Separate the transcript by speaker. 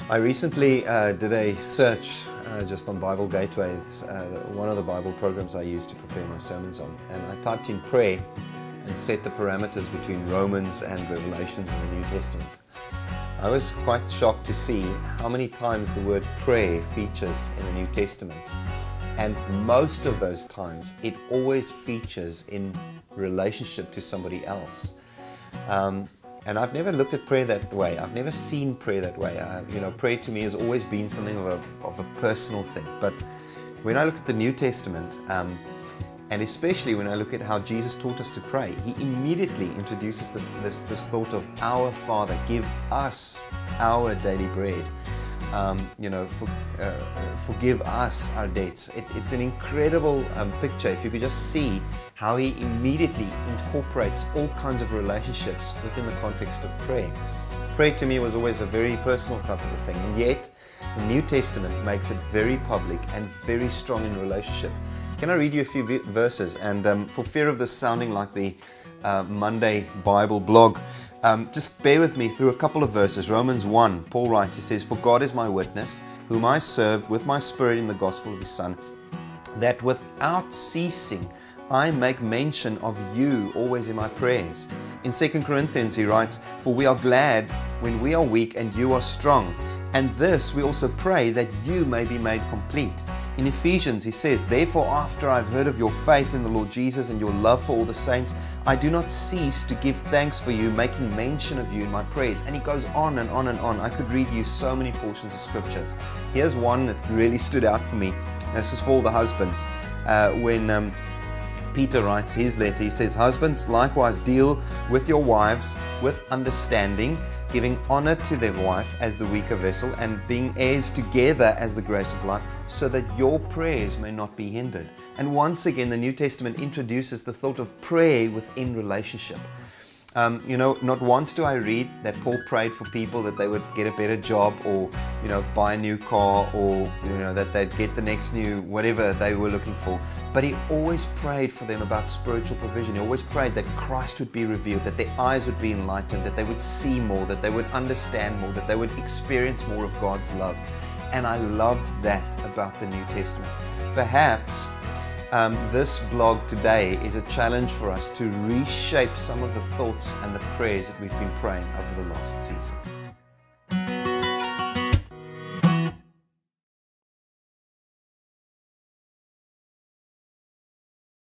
Speaker 1: I recently did a search just on Bible Gateway, one of the Bible programs I use to prepare my sermons on, and I typed in prayer and set the parameters between Romans and Revelations in the New Testament. I was quite shocked to see how many times the word prayer features in the New Testament, and most of those times it always features in relationship to somebody else. And I've never looked at prayer that way. I've never seen prayer that way. Prayer to me has always been something of a personal thing. But when I look at the New Testament, and especially when I look at how Jesus taught us to pray, he immediately introduces this thought of our Father, give us our daily bread. Forgive us our debts. It's an incredible picture. If you could just see how he immediately incorporates all kinds of relationships within the context of prayer. Prayer to me was always a very personal type of a thing, and yet the New Testament makes it very public and very strong in relationship. Can I read you a few verses? And for fear of this sounding like the Monday Bible blog, just bear with me through a couple of verses. Romans 1, Paul writes, he says, "For God is my witness, whom I serve with my spirit in the gospel of his Son, that without ceasing I make mention of you always in my prayers." In 2 Corinthians he writes, "For we are glad when we are weak and you are strong. And this we also pray, that you may be made complete." In Ephesians he says, "Therefore after I've heard of your faith in the Lord Jesus and your love for all the saints, I do not cease to give thanks for you, making mention of you in my prayers." And he goes on and on and on. I could read you so many portions of scriptures. Here's one that really stood out for me. This is for all the husbands. When Peter writes his letter, he says, "Husbands, likewise deal with your wives with understanding, giving honor to their wife as the weaker vessel, and being heirs together as the grace of life, so that your prayers may not be hindered." And once again, the New Testament introduces the thought of prayer within relationship. Not once do I read that Paul prayed for people that they would get a better job, or buy a new car, or that they'd get the next new whatever they were looking for. But he always prayed for them about spiritual provision. He always prayed that Christ would be revealed, that their eyes would be enlightened, that they would see more, that they would understand more, that they would experience more of God's love. And I love that about the New Testament. Perhaps this blog today is a challenge for us to reshape some of the thoughts and the prayers that we've been praying over the last season.